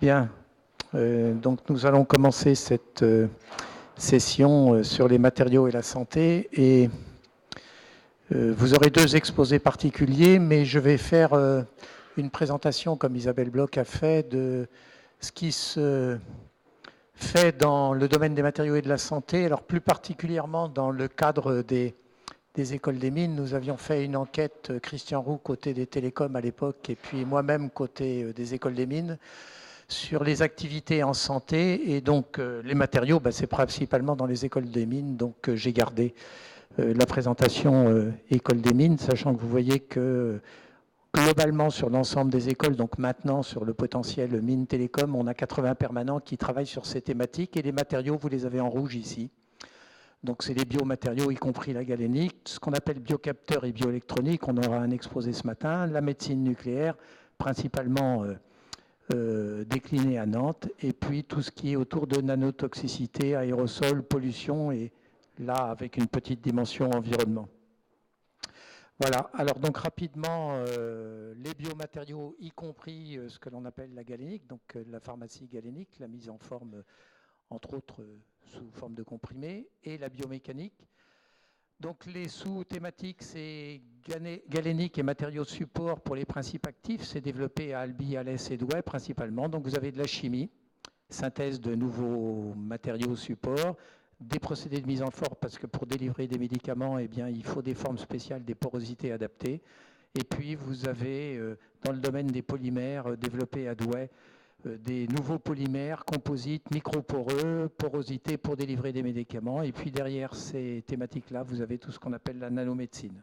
Bien, donc nous allons commencer cette session sur les matériaux et la santé. Et vous aurez deux exposés particuliers, mais je vais faire une présentation, comme Isabelle Bloch a fait, de ce qui se fait dans le domaine des matériaux et de la santé. Alors plus particulièrement dans le cadre des écoles des mines, nous avions fait une enquête, Christian Roux côté des télécoms à l'époque, et puis moi-même côté des écoles des mines, sur les activités en santé. Et donc les matériaux, c'est principalement dans les écoles des mines. Donc j'ai gardé la présentation école des mines, sachant que vous voyez que globalement sur l'ensemble des écoles, donc maintenant sur le potentiel mine télécom, on a 80 permanents qui travaillent sur ces thématiques. Et les matériaux, vous les avez en rouge ici. Donc c'est les biomatériaux, y compris la galénique, ce qu'on appelle biocapteurs et bioélectronique. On aura un exposé ce matin. La médecine nucléaire, principalement décliné à Nantes, et puis tout ce qui est autour de nanotoxicité, aérosol, pollution, et là avec une petite dimension environnement. Voilà, alors donc rapidement, les biomatériaux, y compris ce que l'on appelle la galénique, donc la pharmacie galénique, la mise en forme, entre autres, sous forme de comprimés, et la biomécanique. Donc les sous-thématiques, c'est galénique et matériaux support pour les principes actifs. C'est développé à Albi, Alès et Douai principalement. Donc vous avez de la chimie, synthèse de nouveaux matériaux support, des procédés de mise en forme parce que pour délivrer des médicaments, eh bien, il faut des formes spéciales, des porosités adaptées. Et puis vous avez dans le domaine des polymères développés à Douai, des nouveaux polymères, composites, microporeux, porosité pour délivrer des médicaments. Et puis derrière ces thématiques-là, vous avez tout ce qu'on appelle la nanomédecine.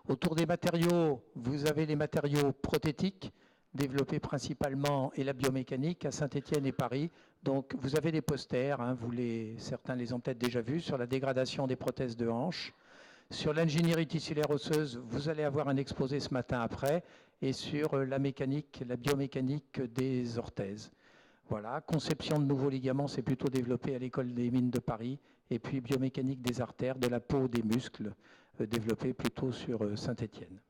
Autour des matériaux, vous avez les matériaux prothétiques, développés principalement, et la biomécanique à Saint-Étienne et Paris. Donc vous avez des posters, hein, certains les ont peut-être déjà vus, sur la dégradation des prothèses de hanche. Sur l'ingénierie tissulaire osseuse, vous allez avoir un exposé ce matin après, et sur la mécanique, la biomécanique des orthèses. Voilà, conception de nouveaux ligaments, c'est plutôt développé à l'école des mines de Paris, et puis biomécanique des artères, de la peau, des muscles, développé plutôt sur Saint-Étienne.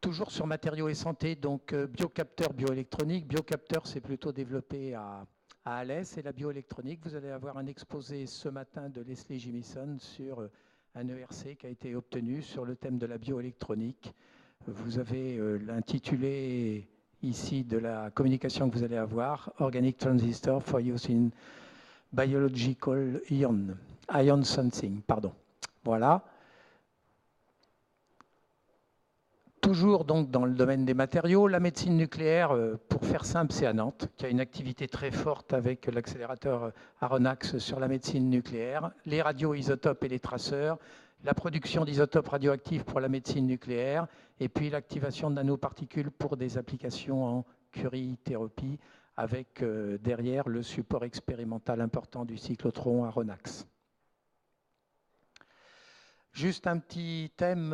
Toujours sur matériaux et santé, donc biocapteur, bioélectronique. Biocapteur, c'est plutôt développé à Alès, et la bioélectronique, vous allez avoir un exposé ce matin de Leslie Jimison sur un ERC qui a été obtenu sur le thème de la bioélectronique. Vous avez l'intitulé ici de la communication que vous allez avoir, Organic Transistor for Use in Biological Ion Sensing. Pardon. Voilà. Toujours donc dans le domaine des matériaux, la médecine nucléaire, pour faire simple, c'est à Nantes, qui a une activité très forte avec l'accélérateur Aronax sur la médecine nucléaire, les radioisotopes et les traceurs, la production d'isotopes radioactifs pour la médecine nucléaire, et puis l'activation de nanoparticules pour des applications en curie-thérapie, avec derrière le support expérimental important du cyclotron Aronax. Juste un petit thème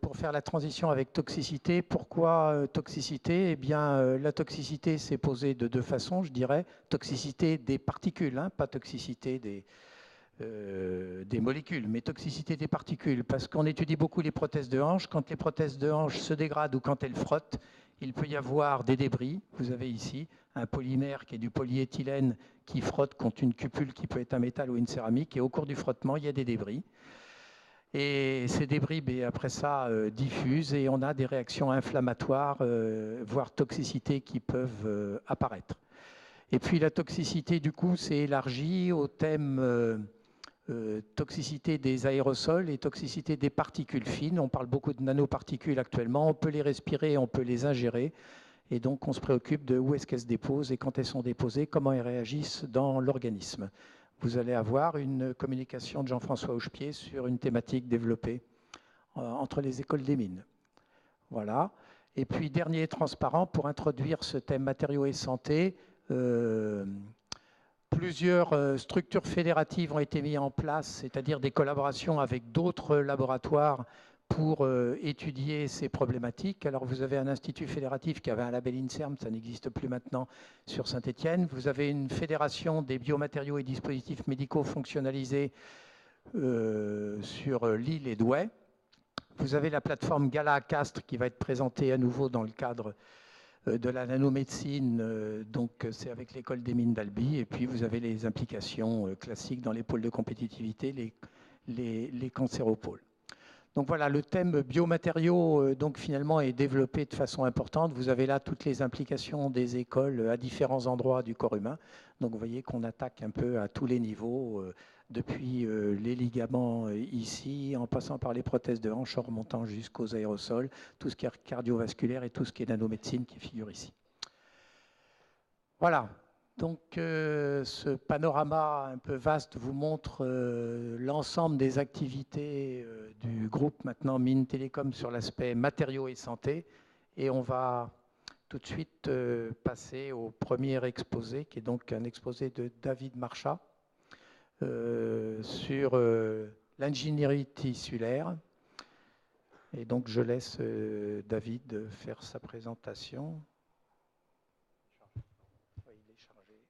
pour faire la transition avec toxicité. Pourquoi toxicité? Eh bien, la toxicité s'est posée de deux façons, je dirais. Toxicité des particules, hein, pas toxicité des molécules, mais toxicité des particules. Parce qu'on étudie beaucoup les prothèses de hanche. Quand les prothèses de hanche se dégradent ou quand elles frottent, il peut y avoir des débris. Vous avez ici un polymère qui est du polyéthylène qui frotte contre une cupule qui peut être un métal ou une céramique. Et au cours du frottement, il y a des débris. Et ces débris, après ça, diffusent et on a des réactions inflammatoires, voire toxicités qui peuvent apparaître. Et puis la toxicité, du coup, s'est élargie au thème toxicité des aérosols et toxicité des particules fines. On parle beaucoup de nanoparticules actuellement. On peut les respirer, on peut les ingérer. Et donc, on se préoccupe de où est-ce qu'elles se déposent et quand elles sont déposées, comment elles réagissent dans l'organisme. Vous allez avoir une communication de Jean-François Hochepied sur une thématique développée entre les écoles des mines. Voilà. Et puis, dernier transparent, pour introduire ce thème matériaux et santé, plusieurs structures fédératives ont été mises en place, c'est-à-dire des collaborations avec d'autres laboratoires pour étudier ces problématiques. Alors, vous avez un institut fédératif qui avait un label INSERM, ça n'existe plus maintenant, sur Saint-Étienne. Vous avez une fédération des biomatériaux et dispositifs médicaux fonctionnalisés sur Lille et Douai. Vous avez la plateforme Gala Castres qui va être présentée à nouveau dans le cadre de la nanomédecine, donc c'est avec l'école des mines d'Albi, et puis vous avez les implications classiques dans les pôles de compétitivité, les cancéropôles. Donc voilà, le thème biomatériaux donc finalement est développé de façon importante. Vous avez là toutes les implications des écoles à différents endroits du corps humain. Donc vous voyez qu'on attaque un peu à tous les niveaux, depuis les ligaments ici, en passant par les prothèses de hanche, en remontant jusqu'aux aérosols, tout ce qui est cardiovasculaire et tout ce qui est nanomédecine qui figure ici. Voilà. Donc ce panorama un peu vaste vous montre l'ensemble des activités du groupe maintenant Mines Télécom sur l'aspect matériaux et santé. Et on va tout de suite passer au premier exposé, qui est donc un exposé de David Marchat sur l'ingénierie tissulaire. Et donc je laisse David faire sa présentation. Oui, il est chargé.